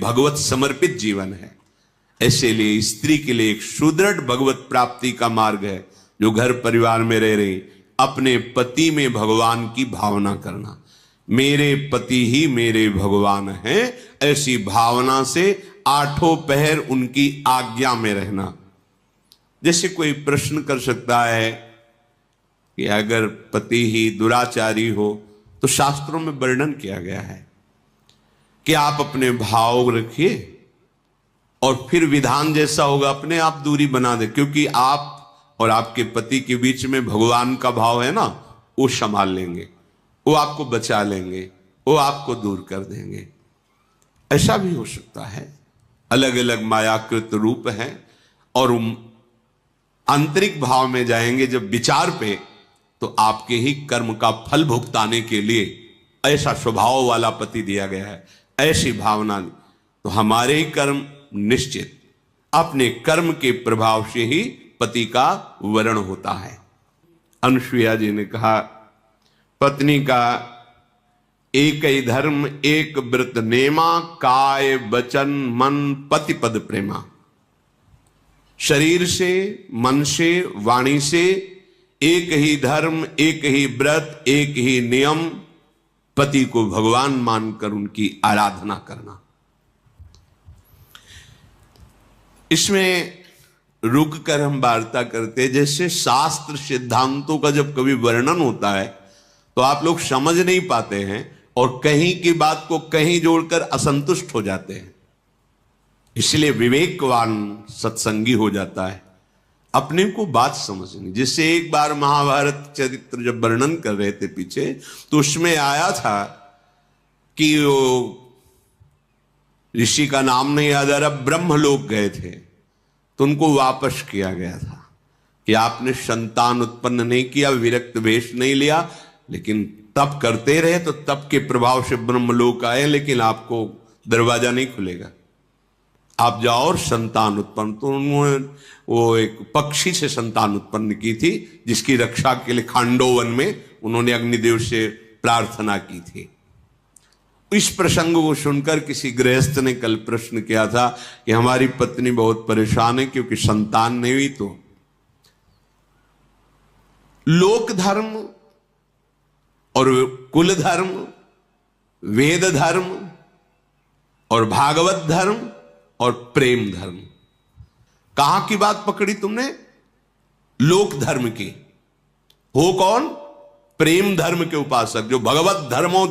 भगवत समर्पित जीवन है। ऐसे लिए स्त्री के लिए एक सुदृढ़ भगवत प्राप्ति का मार्ग है, जो घर परिवार में रह रही अपने पति में भगवान की भावना करना। मेरे पति ही मेरे भगवान हैं, ऐसी भावना से आठों पहर उनकी आज्ञा में रहना। जैसे कोई प्रश्न कर सकता है कि अगर पति ही दुराचारी हो तो शास्त्रों में वर्णन किया गया है कि आप अपने भाव रखिए और फिर विधान जैसा होगा अपने आप दूरी बना दे, क्योंकि आप और आपके पति के बीच में भगवान का भाव है ना, वो संभाल लेंगे, वो आपको बचा लेंगे, वो आपको दूर कर देंगे। ऐसा भी हो सकता है। अलग अलग मायाकृत रूप हैं और आंतरिक भाव में जाएंगे जब विचार पे, तो आपके ही कर्म का फल भुगताने के लिए ऐसा स्वभाव वाला पति दिया गया है, ऐसी भावना। तो हमारे ही कर्म निश्चित, अपने कर्म के प्रभाव से ही पति का वरण होता है। अनुसुईया जी ने कहा, पत्नी का एक ही धर्म एक व्रत नेमा, काय वचन मन पति पद प्रेमा। शरीर से, मन से, वाणी से एक ही धर्म, एक ही व्रत, एक ही नियम, पति को भगवान मानकर उनकी आराधना करना। इसमें रुक कर हम वार्ता करते, जैसे शास्त्र सिद्धांतों का जब कभी वर्णन होता है तो आप लोग समझ नहीं पाते हैं और कहीं की बात को कहीं जोड़कर असंतुष्ट हो जाते हैं। इसलिए विवेकवान सत्संगी हो जाता है, अपने को बात समझनी। जिससे एक बार महाभारत चरित्र जब वर्णन कर रहे थे पीछे, तो उसमें आया था कि वो ऋषि का नाम नहीं याद आ रहा, ब्रह्मलोक गए थे तो उनको वापस किया गया था कि आपने संतान उत्पन्न नहीं किया, विरक्त वेश नहीं लिया, लेकिन तप करते रहे, तो तप के प्रभाव से ब्रह्मलोक आए, लेकिन आपको दरवाजा नहीं खुलेगा, आप जाओ और संतान उत्पन्न। तो उन्होंने वो एक पक्षी से संतान उत्पन्न की थी, जिसकी रक्षा के लिए खांडोवन में उन्होंने अग्निदेव से प्रार्थना की थी। इस प्रसंग को सुनकर किसी गृहस्थ ने कल प्रश्न किया था कि हमारी पत्नी बहुत परेशान है क्योंकि संतान नहीं हुई। तो लोक धर्म और कुल धर्म, वेद धर्म और भागवत धर्म और प्रेम धर्म, कहां की बात पकड़ी तुमने? लोक धर्म की। हो कौन? प्रेम धर्म के उपासक, जो भगवत धर्मों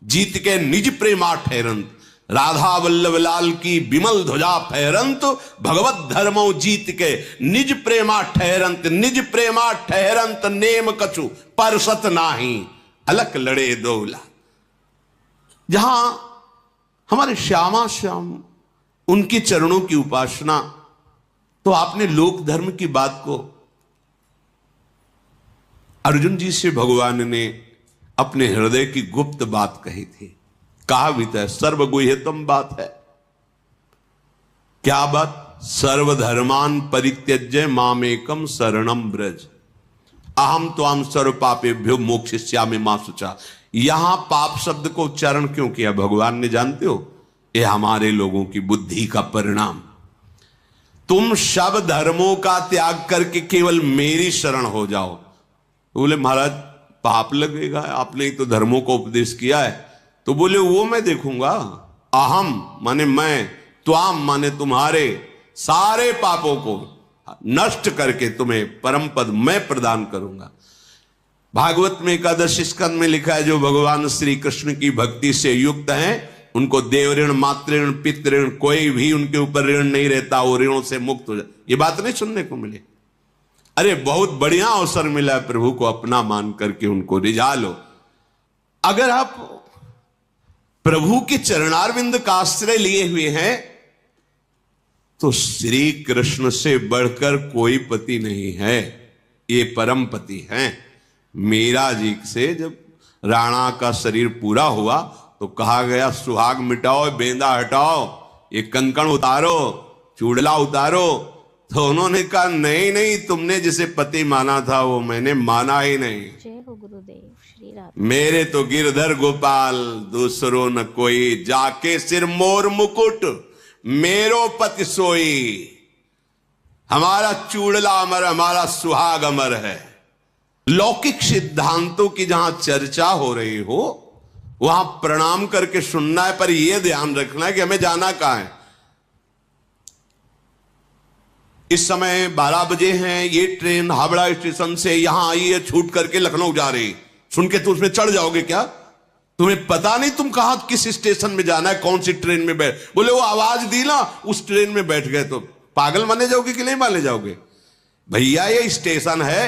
जीत के निज प्रेमा ठहरंत, राधा वल्लभ लाल की विमल ध्वजा फहरंत, भगवत धर्मों जीत के निज प्रेमा ठहरंत, निज प्रेमा ठहरंत नेम कछु परसत नाही, अलक लड़े दोला। जहां हमारे श्यामा श्याम उनके चरणों की उपासना, तो आपने लोक धर्म की बात को अर्जुन जी से भगवान ने अपने हृदय की गुप्त बात कही थी। कहा भी था, सर्वगुह्यतम बात है। क्या बात? सर्वधर्मान परित्यज्य मामेकम शरणम ब्रज, अहम त्वाम सर्व पापेभ्यो मोक्षयिष्यामि मा शुचा। यहां पाप शब्द को उच्चारण क्यों किया भगवान ने जानते हो? ये हमारे लोगों की बुद्धि का परिणाम। तुम सब धर्मों का त्याग करके केवल मेरी शरण हो जाओ। बोले महाराज पाप लगेगा, आपने ही तो धर्मों को उपदेश किया है। तो बोले वो मैं देखूंगा। अहम माने मैं, त्वाम माने तुम्हारे सारे पापों को नष्ट करके तुम्हें परम पद मैं प्रदान करूंगा। भागवत में एकादश स्कंद में लिखा है, जो भगवान श्री कृष्ण की भक्ति से युक्त हैं उनको देव ऋण, मातृ ऋण, पितृ ऋण, कोई भी उनके ऊपर ऋण नहीं रहता, वो ऋणों से मुक्त हो जाए। ये बात नहीं सुनने को मिली। अरे बहुत बढ़िया अवसर मिला है, प्रभु को अपना मान करके उनको रिझा लो। अगर आप प्रभु के चरणारविंद का आश्रय लिए हुए हैं तो श्री कृष्ण से बढ़कर कोई पति नहीं है, ये परम पति हैं। मीरा जी से जब राणा का शरीर पूरा हुआ तो कहा गया सुहाग मिटाओ, बेंदा हटाओ, ये कंकण उतारो, चूड़ला उतारो। तो उन्होंने कहा नहीं नहीं, तुमने जिसे पति माना था वो मैंने माना ही नहीं। जय हो गुरुदेव श्री मेरे तो गिरधर गोपाल दूसरो न कोई, जाके सिर मोर मुकुट मेरो पति सोई। हमारा चूड़ला अमर, हमारा सुहाग अमर है। लौकिक सिद्धांतों की जहां चर्चा हो रही हो वहां प्रणाम करके सुनना है, पर यह ध्यान रखना है कि हमें जाना कहां है। इस समय 12 बजे हैं, ये ट्रेन हावड़ा स्टेशन से यहां आई है, छूट करके लखनऊ जा रही। सुन के तुम उसमें चढ़ जाओगे क्या? तुम्हें पता नहीं तुम कहां किस स्टेशन में जाना है, कौन सी ट्रेन में बैठ, बोले वो आवाज दी ना उस ट्रेन में बैठ गए, तो पागल माने जाओगे कि नहीं माने जाओगे? भैया ये स्टेशन है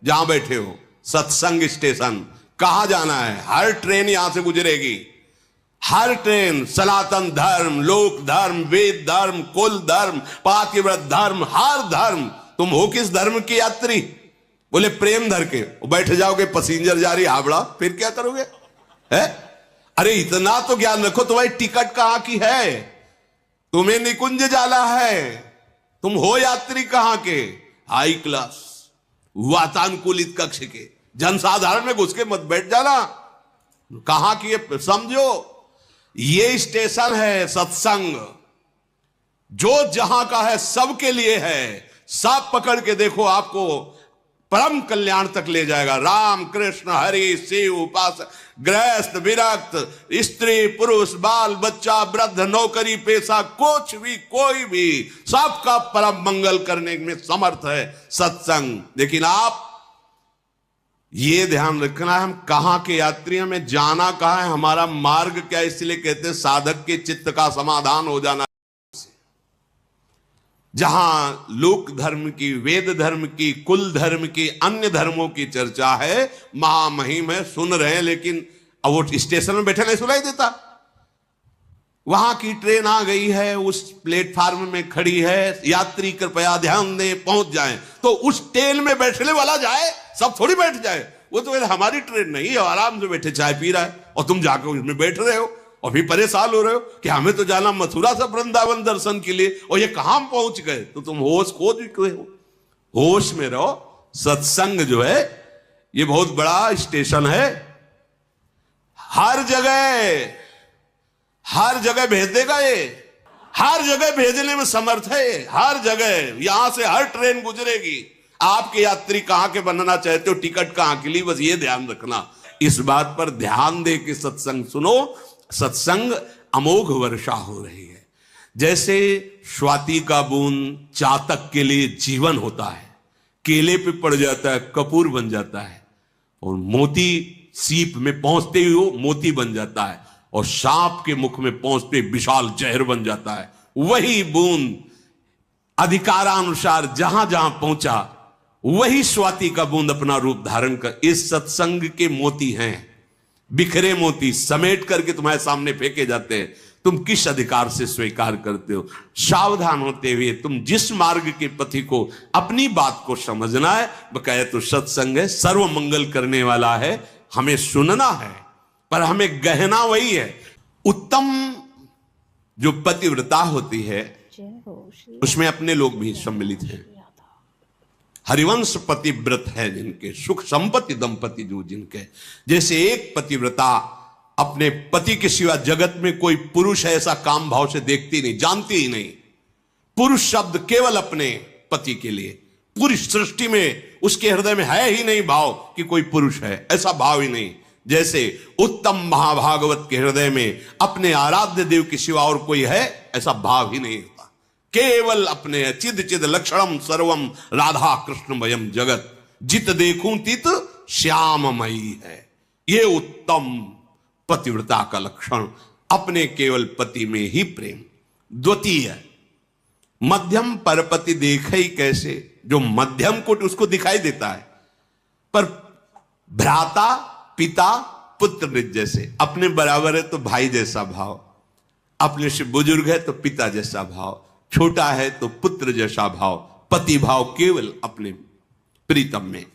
जहां बैठे हो, सत्संग स्टेशन। कहां जाना है? हर ट्रेन यहां से गुजरेगी, हर ट्रेन। सनातन धर्म, लोक धर्म, वेद धर्म, कुल धर्म, पातिव्रत धर्म, हर धर्म। तुम हो किस धर्म की यात्री? बोले प्रेम धर के। बैठ जाओगे, पैसेंजर जा रही हावड़ा, फिर क्या करोगे? है? अरे इतना तो ज्ञान रखो, तुम्हारी टिकट कहां की है? तुम्हें निकुंज जाना है, तुम हो यात्री कहां के? हाई क्लास वातानुकूलित कक्ष के, जनसाधारण में घुस के मत बैठ जाना। कहां की है समझो। ये स्टेशन है सत्संग, जो जहां का है सबके लिए है। सब पकड़ के देखो, आपको परम कल्याण तक ले जाएगा। राम कृष्ण हरि शिव उपासक, गृहस्थ विरक्त, स्त्री पुरुष, बाल बच्चा, वृद्ध, नौकरी पेशा, कुछ भी कोई भी, सबका परम मंगल करने में समर्थ है सत्संग। लेकिन आप ये ध्यान रखना है, हम कहां के यात्री, हमें जाना कहां है, हमारा मार्ग क्या है। इसलिए कहते हैं साधक के चित्त का समाधान हो जाना। जहां लोक धर्म की, वेद धर्म की, कुल धर्म की, अन्य धर्मों की चर्चा है, महामहिम है, सुन रहे हैं, लेकिन अब वो स्टेशन में बैठे नहीं सुनाई देता। वहां की ट्रेन आ गई है, उस प्लेटफार्म में खड़ी है, यात्री कृपया ध्यान दें, पहुंच जाएं। तो उस ट्रेन में बैठने वाला जाए, सब थोड़ी बैठ जाए। वो तो हमारी ट्रेन नहीं है, आराम से बैठे चाय पी रहा है, और तुम जाकर उसमें बैठ रहे हो और भी परेशान हो रहे हो कि हमें तो जाना मथुरा से वृंदावन दर्शन के लिए, और ये कहां पहुंच गए। तो तुम होश खो चुके हो, होश में रहो। सत्संग जो है ये बहुत बड़ा स्टेशन है, हर जगह भेज देगा। ये हर जगह भेजने में समर्थ है, हर जगह। यहां से हर ट्रेन गुजरेगी। आपके यात्री कहां के बनना चाहते हो, टिकट कहां के लिए, बस ये ध्यान रखना। इस बात पर ध्यान दे के सत्संग सुनो। सत्संग अमोघ वर्षा हो रही है। जैसे स्वाति का बूंद चातक के लिए जीवन होता है, केले पे पड़ जाता है कपूर बन जाता है, और मोती सीप में पहुंचते ही वो मोती बन जाता है, और सांप के मुख में पहुंचते विशाल जहर बन जाता है। वही बूंद अधिकारानुसार जहां जहां पहुंचा, वही स्वाति का बूंद अपना रूप धारण कर। इस सत्संग के मोती हैं, बिखरे मोती समेट करके तुम्हारे सामने फेंके जाते हैं। तुम किस अधिकार से स्वीकार करते हो? सावधान होते हुए तुम जिस मार्ग के पथि को, अपनी बात को समझना है। बकाया तो सत्संग है, सर्व मंगल करने वाला है, हमें सुनना है, पर हमें गहना वही है। उत्तम जो पतिव्रता होती है उसमें अपने लोग भी सम्मिलित हैं। हरिवंश पतिव्रत है जिनके, सुख संपत्ति दंपति जो जिनके। जैसे एक पतिव्रता अपने पति के सिवा जगत में कोई पुरुष है ऐसा काम भाव से देखती नहीं, जानती ही नहीं। पुरुष शब्द केवल अपने पति के लिए, पूरी सृष्टि में उसके हृदय में है ही नहीं भाव कि कोई पुरुष है, ऐसा भाव ही नहीं। जैसे उत्तम महाभागवत के हृदय में अपने आराध्य देव के सिवा और कोई है ऐसा भाव ही नहीं होता। केवल अपने चिद चिद लक्षणम सर्वम राधा कृष्णमयम जगत, जित देखूं तित श्याममयी है। ये उत्तम पतिव्रता का लक्षण, अपने केवल पति में ही प्रेम। द्वितीय मध्यम परपति देखे ही कैसे, जो मध्यम कोट उसको दिखाई देता है, पर भ्राता पिता पुत्र निज जैसे, अपने बराबर है तो भाई जैसा भाव, अपने से बुजुर्ग है तो पिता जैसा भाव, छोटा है तो पुत्र जैसा भाव, पति भाव केवल अपने प्रीतम में।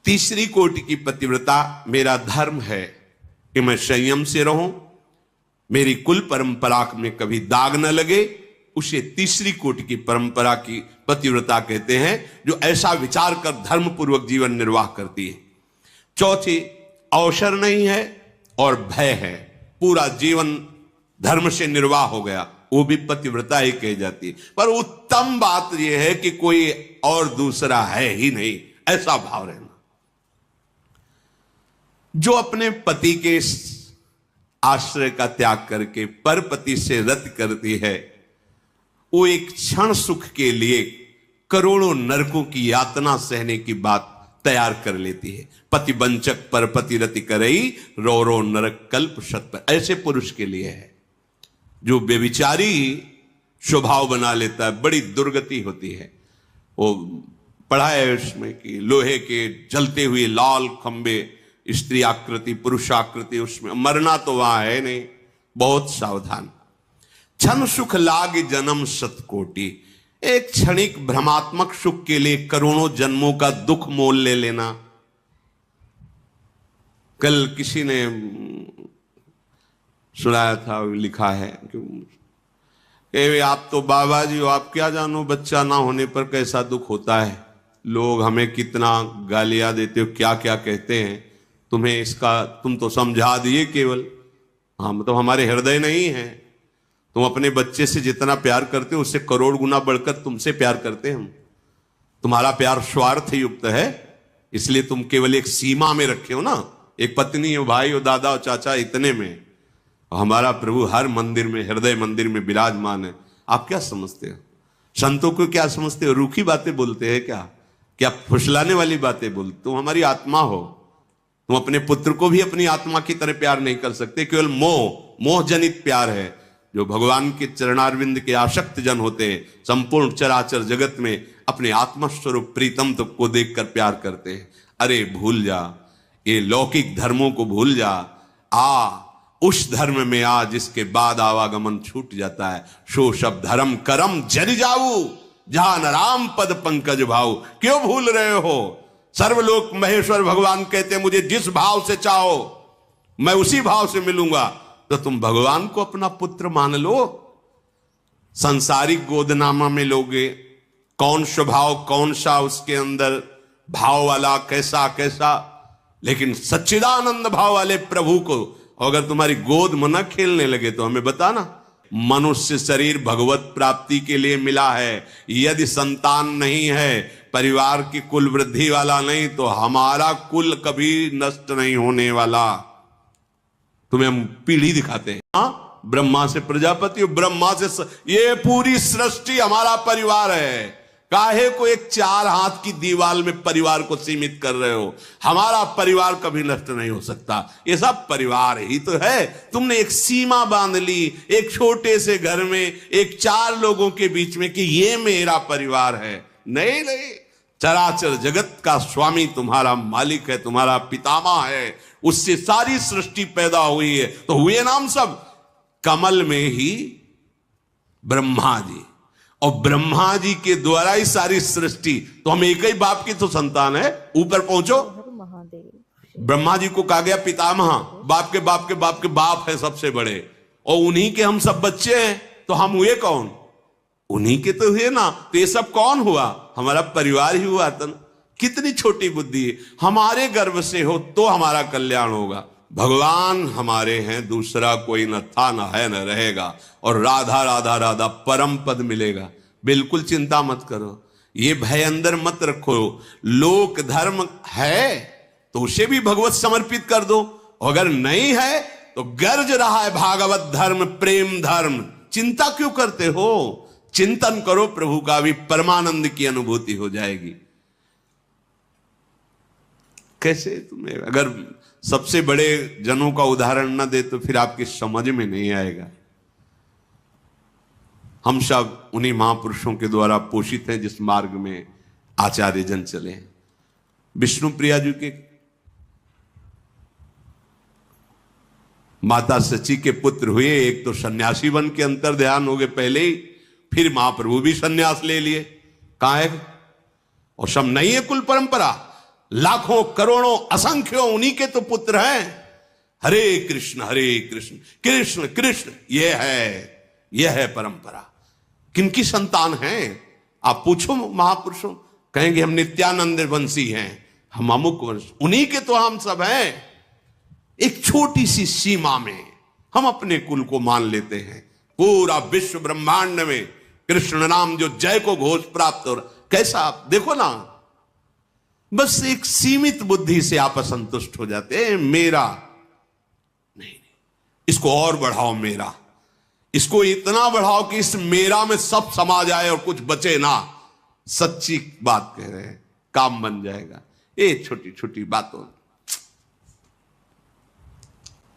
तीसरी कोटि की पतिव्रता, मेरा धर्म है कि मैं संयम से रहूं, मेरी कुल परंपरा में कभी दाग न लगे, उसे तीसरी कोटि की परंपरा की पतिव्रता कहते हैं, जो ऐसा विचार कर धर्म पूर्वक जीवन निर्वाह करती है। चौथी अवसर नहीं है और भय है, पूरा जीवन धर्म से निर्वाह हो गया, वो भी पतिव्रता ही कही जाती है। पर उत्तम बात यह है कि कोई और दूसरा है ही नहीं, ऐसा भाव रहना। जो अपने पति के आश्रय का त्याग करके परपति से रत करती है, वो एक क्षण सुख के लिए करोड़ों नरकों की यातना सहने की बात तैयार कर लेती है। पति वंचक परपति रति करई, रो रो नरक कल्प शत पर। ऐसे पुरुष के लिए है। जो बेविचारी स्वभाव बना लेता है, बड़ी दुर्गति होती है। वो पढ़ा है उसमें कि लोहे के जलते हुए लाल खंबे, स्त्री आकृति पुरुष आकृति, उसमें मरना तो वहां है नहीं, बहुत सावधान। क्षण सुख लाग जन्म सतकोटि, एक क्षणिक भ्रमात्मक सुख के लिए करोड़ों जन्मों का दुख मोल ले लेना। कल किसी ने सुनाया था, लिखा है कि आप तो बाबा जी हो, आप क्या जानो बच्चा ना होने पर कैसा दुख होता है। लोग हमें कितना गालियां देते हो, क्या क्या कहते हैं, तुम्हें इसका तुम तो समझा दिए केवल, हम तो हमारे हृदय नहीं है। तुम अपने बच्चे से जितना प्यार करते हो उससे करोड़ गुना बढ़कर तुमसे प्यार करते हैं हम। तुम्हारा प्यार स्वार्थ युक्त है, इसलिए तुम केवल एक सीमा में रखे हो ना, एक पत्नी हो, भाई हो, दादा हो, चाचा, इतने में। हमारा प्रभु हर मंदिर में, हृदय मंदिर में विराजमान है। आप क्या समझते हो? संतों को क्या समझते हो? रूखी बातें बोलते हैं क्या? क्या फुसलाने वाली बातें बोलते? तुम हमारी आत्मा हो, तुम अपने पुत्र को भी अपनी आत्मा की तरह प्यार नहीं कर सकते। केवल मोह जनित प्यार है। जो भगवान के चरणारविंद के आसक्त जन होते हैं, संपूर्ण चराचर जगत में अपने आत्मा स्वरूप प्रीतम तक को देखकर प्यार करते हैं। अरे भूल जा, ये लौकिक धर्मों को भूल जा, आ उस धर्म में आ जिसके बाद आवागमन छूट जाता है। सो सब धर्म करम जरि जाऊ, जहां न राम पद पंकज भाऊ। क्यों भूल रहे हो? सर्वलोक महेश्वर भगवान कहते हैं मुझे जिस भाव से चाहो मैं उसी भाव से मिलूंगा। तो तुम भगवान को अपना पुत्र मान लो। संसारिक गोदनामा में लोगे, कौन स्वभाव, कौन सा उसके अंदर भाव वाला, कैसा कैसा, लेकिन सच्चिदानंद भाव वाले प्रभु को अगर तुम्हारी गोद में न खेलने लगे तो हमें बताना। मनुष्य शरीर भगवत प्राप्ति के लिए मिला है। यदि संतान नहीं है, परिवार की कुल वृद्धि वाला नहीं, तो हमारा कुल कभी नष्ट नहीं होने वाला। तुम्हें हम पीढ़ी दिखाते हैं। हाँ, ब्रह्मा से प्रजापति, ब्रह्मा से ये पूरी सृष्टि हमारा परिवार है। काहे को एक 4 हाथ की दीवार में परिवार को सीमित कर रहे हो? हमारा परिवार कभी नष्ट नहीं हो सकता। ये सब परिवार ही तो है। तुमने एक सीमा बांध ली एक छोटे से घर में, एक 4 लोगों के बीच में कि ये मेरा परिवार है। नहीं, चराचर जगत का स्वामी तुम्हारा मालिक है, तुम्हारा पितामह है, उससे सारी सृष्टि पैदा हुई है। तो हुए नाम सब कमल में ही ब्रह्मा जी, और ब्रह्मा जी के द्वारा ही सारी सृष्टि। तो हम एक ही बाप की तो संतान है। ऊपर पहुंचो, ब्रह्मा जी को कहा गया पितामह, बाप के बाप के बाप के बाप है सबसे बड़े, और उन्हीं के हम सब बच्चे हैं। तो हम हुए कौन? उन्हीं के तो हुए ना। तो ये सब कौन हुआ? हमारा परिवार ही हुआ। तन कितनी छोटी बुद्धि है। हमारे गर्भ से हो तो हमारा कल्याण होगा। भगवान हमारे हैं, दूसरा कोई न था, न है, न रहेगा। और राधा राधा राधा परम पद मिलेगा। बिल्कुल चिंता मत करो, ये भय अंदर मत रखो। लोक धर्म है तो उसे भी भगवत समर्पित कर दो, अगर नहीं है तो गर्ज रहा है भागवत धर्म, प्रेम धर्म। चिंता क्यों करते हो? चिंतन करो प्रभु का, भी परमानंद की अनुभूति हो जाएगी। कैसे? तुम्हें अगर सबसे बड़े जनों का उदाहरण न दे तो फिर आपकी समझ में नहीं आएगा। हम सब उन्हीं महापुरुषों के द्वारा पोषित हैं जिस मार्ग में आचार्य जन चले। विष्णु प्रिया जी के माता सची के पुत्र हुए, एक तो सन्यासी बन के अंतर ध्यान हो गए पहले ही, फिर महाप्रभु भी सन्यास ले लिए। कहां है? और सब नहीं है कुल परंपरा, लाखों करोड़ों असंख्यों उन्हीं के तो पुत्र हैं। हरे कृष्ण कृष्ण कृष्ण, यह है परंपरा। किनकी संतान हैं? आप पूछो महापुरुषों, कहेंगे हम नित्यानंद वंशी हैं, हम अमुक वंश। उन्हीं के तो हम सब हैं। एक छोटी सी सीमा में हम अपने कुल को मान लेते हैं। पूरा विश्व ब्रह्मांड में कृष्ण नाम जो जय को घोष प्राप्त हो रहा, कैसा आप देखो ना, बस एक सीमित बुद्धि से आप असंतुष्ट हो जाते हैं। मेरा नहीं, इसको और बढ़ाओ, मेरा, इसको इतना बढ़ाओ कि इस मेरा में सब समा जाए और कुछ बचे ना। सच्ची बात कह रहे हैं, काम बन जाएगा। ये छोटी छोटी बातों,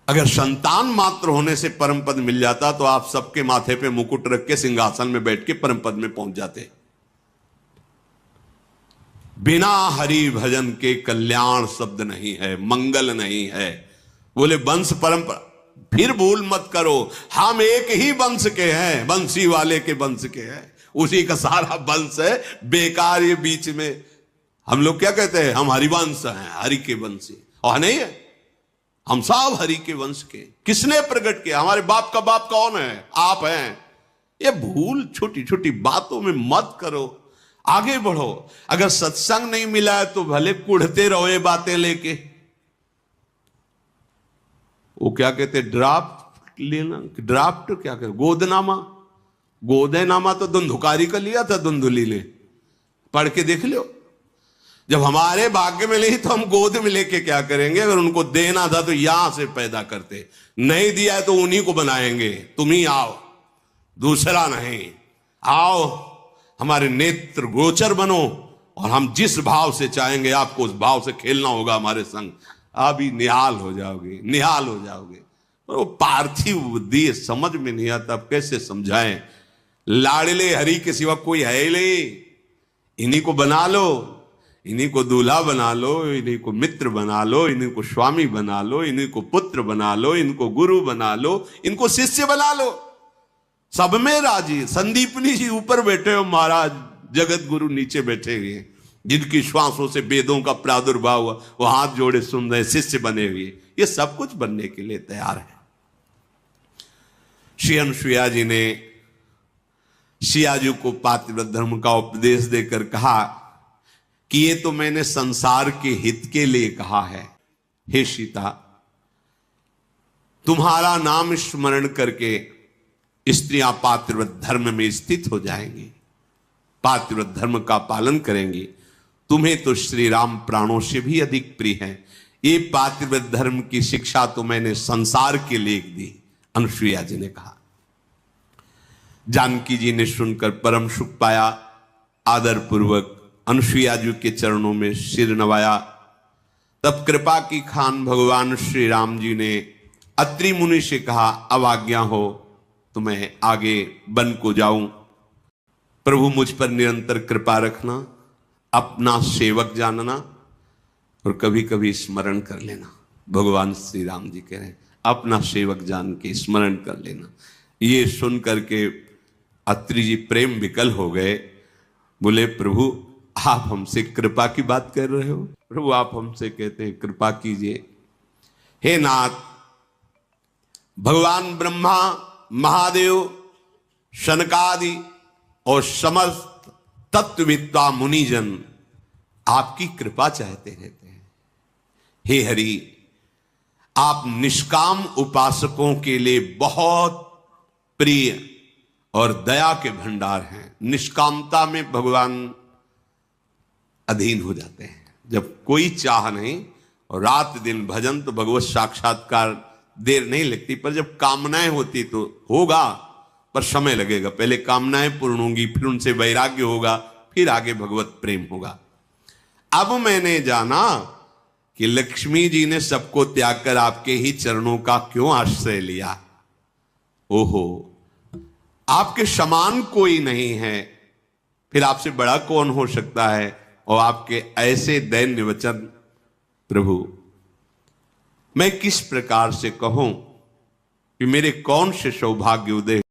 अगर संतान मात्र होने से परम पद मिल जाता तो आप सबके माथे पे मुकुट रख के सिंहासन में बैठ के परम पद में पहुंच जाते। बिना हरि भजन के कल्याण शब्द नहीं है, मंगल नहीं है। बोले वंश परंपरा, फिर भूल मत करो, हम एक ही वंश के हैं, बंसी वाले के वंश के हैं, उसी का सारा वंश है। बेकार ये बीच में हम लोग क्या कहते हैं, हम हरिवंश हैं, हरि के वंशी, और नहीं है, हम सब हरि के वंश के। किसने प्रकट किया? हमारे बाप का बाप कौन है? आप हैं। ये भूल छोटी छोटी बातों में मत करो, आगे बढ़ो। अगर सत्संग नहीं मिला है तो भले कुढ़ते रहो ये बातें लेके। वो क्या कहते, ड्राफ्ट लेना, ड्राफ्ट क्या कहते, गोदनामा, गोदनामा तो धुंधुकारी का लिया था, धुंधुली ने, पढ़ के देख लो। जब हमारे भाग्य में नहीं तो हम गोद में लेके क्या करेंगे? अगर उनको देना था तो यहां से पैदा करते, नहीं दिया है तो उन्हीं को बनाएंगे। तुम ही आओ, दूसरा नहीं। आओ, हमारे नेत्र गोचर बनो, और हम जिस भाव से चाहेंगे आपको उस भाव से खेलना होगा हमारे संग। अभी निहाल हो जाओगे, निहाल हो जाओगे। और वो पार्थिव बुद्धि समझ में नहीं आता, अब कैसे समझाएं? लाडले हरि के सिवा कोई है ले, इन्हीं को बना लो, इन्हीं को दूल्हा बना लो, इन्हीं को मित्र बना लो, इन्हीं को स्वामी बना लो, इन्हीं को पुत्र बना लो, इनको गुरु बना लो, इनको शिष्य बना लो। सब में राजी। संदीपनी जी ऊपर बैठे हो महाराज, जगत गुरु नीचे बैठे हुए, जिनकी श्वासों से वेदों का प्रादुर्भाव हुआ, वो हाथ जोड़े सुन रहे, शिष्य बने हुए। ये सब कुछ बनने के लिए तैयार है। श्री अनुसुईया जी ने सिया जी को पातिव्रत धर्म का उपदेश देकर कहा कि ये तो मैंने संसार के हित के लिए कहा है। हे सीता, तुम्हारा नाम स्मरण करके स्त्रियां पातिव्रत धर्म में स्थित हो जाएंगी, पातिव्रत धर्म का पालन करेंगी। तुम्हें तो श्री राम प्राणों से भी अधिक प्रिय हैं। ये पातिव्रत धर्म की शिक्षा तो मैंने संसार के लिए दी, अनुसुईया जी ने कहा। जानकी जी ने सुनकर परम सुख पाया, आदर पूर्वक अनुसुईया जी के चरणों में सिर नवाया। तब कृपा की खान भगवान श्री राम जी ने अत्रि मुनि से कहा, अब आज्ञा हो तो मैं आगे वन को जाऊं। प्रभु मुझ पर निरंतर कृपा रखना, अपना सेवक जानना, और कभी कभी स्मरण कर लेना। भगवान श्री राम जी कह रहे हैं, अपना सेवक जान के स्मरण कर लेना। ये सुन करके अत्रि जी प्रेम विकल हो गए। बोले, प्रभु आप हमसे कृपा की बात कर रहे हो? प्रभु आप हमसे कहते हैं कृपा कीजिए। हे नाथ, भगवान ब्रह्मा, महादेव, शनकादि और समस्त तत्वविद्ता मुनिजन आपकी कृपा चाहते रहते हैं। हे हरि, आप निष्काम उपासकों के लिए बहुत प्रिय और दया के भंडार हैं। निष्कामता में भगवान अधीन हो जाते हैं। जब कोई चाह नहीं और रात दिन भजन, तो भगवत साक्षात्कार देर नहीं लगती। पर जब कामनाएं होती तो होगा, पर समय लगेगा। पहले कामनाएं पूर्ण होंगी, फिर उनसे वैराग्य होगा, फिर आगे भगवत प्रेम होगा। अब मैंने जाना कि लक्ष्मी जी ने सबको त्याग कर आपके ही चरणों का क्यों आश्रय लिया। ओहो, आपके समान कोई नहीं है, फिर आपसे बड़ा कौन हो सकता है? और आपके ऐसे दैन्य वचन, प्रभु मैं किस प्रकार से कहूं कि मेरे कौन से सौभाग्य उदय